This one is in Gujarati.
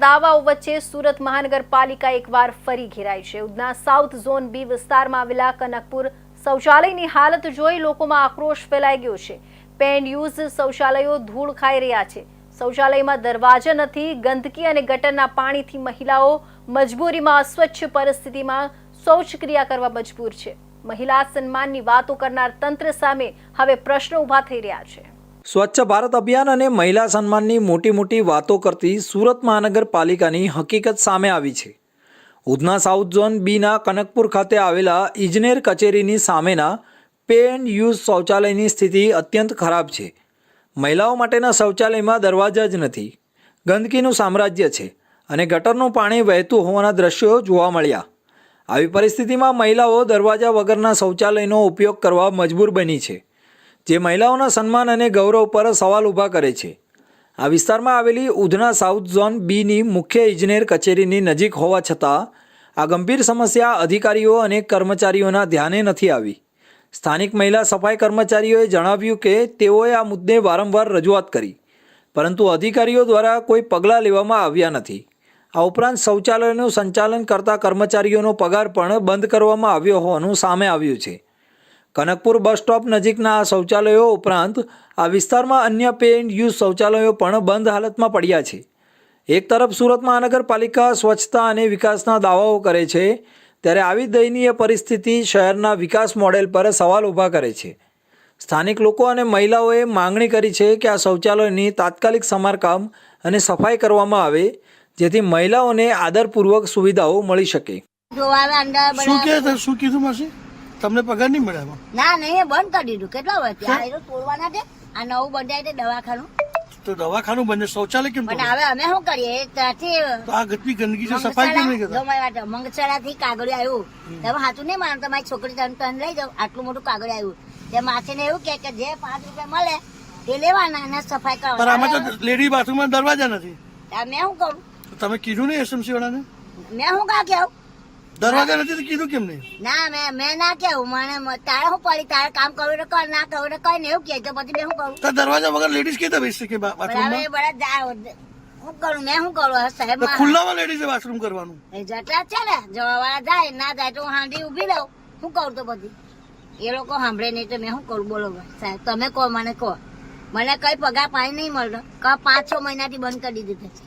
દાવાઓ વચ્ચે સુરત મહાનગરપાલિકા એકવાર ફરી ઘેરાઈ છે। ઉધના સાઉથ ઝોન બી વિસ્તારમાં આવેલા કનકપુર શૌચાલયની હાલત જોઈ લોકોમાં આક્રોશ ફેલાઈ ગયો છે। પેન યુઝ શૌચાલયો ધૂળ ખાઈ રહ્યા છે। શૌચાલયમાં દરવાજા નથી, ગંદકી અને ગટરના પાણીથી મહિલાઓ મજબૂરીમાં અસ્વચ્છ પરિસ્થિતિમાં શૌચક્રિયા કરવા મજબૂર છે। મહિલા સન્માનની વાતો કરનાર તંત્ર સામે હવે પ્રશ્નો ઊભા થઈ રહ્યા છે। સ્વચ્છ ભારત અભિયાન અને મહિલા સન્માનની મોટી વાતો કરતી સુરત મહાનગરપાલિકાની હકીકત સામે આવી છે। ઉધના સાઉથ ઝોન બીના કનકપુર ખાતે આવેલા ઇજનેર કચેરીની સામેના પે એન્ડ યુઝ શૌચાલયની સ્થિતિ અત્યંત ખરાબ છે। મહિલાઓ માટેના શૌચાલયમાં દરવાજા જ નથી, ગંદકીનું સામ્રાજ્ય છે અને ગટરનું પાણી વહેતું હોવાના દ્રશ્યો જોવા મળ્યા। આવી પરિસ્થિતિમાં મહિલાઓ દરવાજા વગરના શૌચાલયનો ઉપયોગ કરવા મજબૂર બની છે, જે મહિલાઓના સન્માન અને ગૌરવ પર સવાલ ઊભા કરે છે। આ વિસ્તારમાં આવેલી ઉધના સાઉથ ઝોન બીની મુખ્ય ઇજનેર કચેરીની નજીક હોવા છતાં આ ગંભીર સમસ્યા અધિકારીઓ અને કર્મચારીઓના ધ્યાને નથી આવી। સ્થાનિક મહિલા સફાઈ કર્મચારીઓએ જણાવ્યું કે તેઓએ આ મુદ્દે વારંવાર રજૂઆત કરી, પરંતુ અધિકારીઓ દ્વારા કોઈ પગલાં લેવામાં આવ્યા નથી। આ ઉપરાંત શૌચાલયનું સંચાલન કરતા કર્મચારીઓનો પગાર પણ બંધ કરવામાં આવ્યો હોવાનું સામે આવ્યું છે। કનકપુર બસ સ્ટોપ નજીકના આ શૌચાલયો ઉપરાંત આ વિસ્તારમાં અન્ય પે એન્ડ યુઝ શૌચાલયો પણ બંધ હાલતમાં પડ્યા છે। એક તરફ સુરત મહાનગરપાલિકા સ્વચ્છતા અને વિકાસના દાવાઓ કરે છે, ત્યારે આવી દયનીય પરિસ્થિતિ શહેરના વિકાસ મોડેલ પર સવાલ ઊભા કરે છે। સ્થાનિક લોકો અને મહિલાઓએ માંગણી કરી છે કે આ શૌચાલયની તાત્કાલિક સમારકામ અને સફાઈ કરવામાં આવે, જેથી મહિલાઓને આદરપૂર્વક સુવિધાઓ મળી શકે। શું કીધું માસી? તમને પગાર નહીં મળે? ના નહીં, બંધ કરી દીધું। કેટલા વર્ષ આ તોડવાના છે? આ નવું બંધાય છે દવાખાનું, તો દવાખાનું બંધ, શૌચાલય કેમ? પણ હવે અમે શું કરીએ? ત્યાંથી આ ગટની ગંદકી છે, સફાઈ કેમ નહીં કરતા? મંગસરા થી કાગળ આવ્યું, તમે હાથું નહીં માનો, તમારી છોકરી તને લઈ જાવ, આટલું મોટું કાગળ આવ્યું, તે માથે ને એવું કે જે 5 રૂપિયા મળે તે લેવાના અને સફાઈ કરવાની। પણ આમાં તો લેડી બાથરૂમમાં દરવાજા નથી। મેં શું કરું? તમે કીધું નહીં એસએમસી વાળાને? મેં શું કા કેવું? દરવાજા નથી તો કીધું કેમ નહીં? ના મેં ના કેવું, મને તારે શું પડી, તારે કામ કરવું તો કર, ના કરવું તો કઈ ને એવું કે, તો પછી મેં શું કરું? તો દરવાજા વગર લેડીઝ કેતા બેસી શકે બાથરૂમમાં? શું કરું? મેં શું કરું? સાહેબ ખુલ્લામાં લેડીઝે બાથરૂમ કરવાનું જટા છે ને, જવા વાળા જાય, ના જાય તો હું હાંડી ઉભી રહું। શું કરું? તો પછી એ લોકો સાંભળે નહીં તો મેં શું કરું? બોલો સાહેબ, તમે કહો, મને કહો, મને કઈ પગાર પાણી નહીં મળતો, 5-6 મહિનાથી બંધ કરી દીધું છે।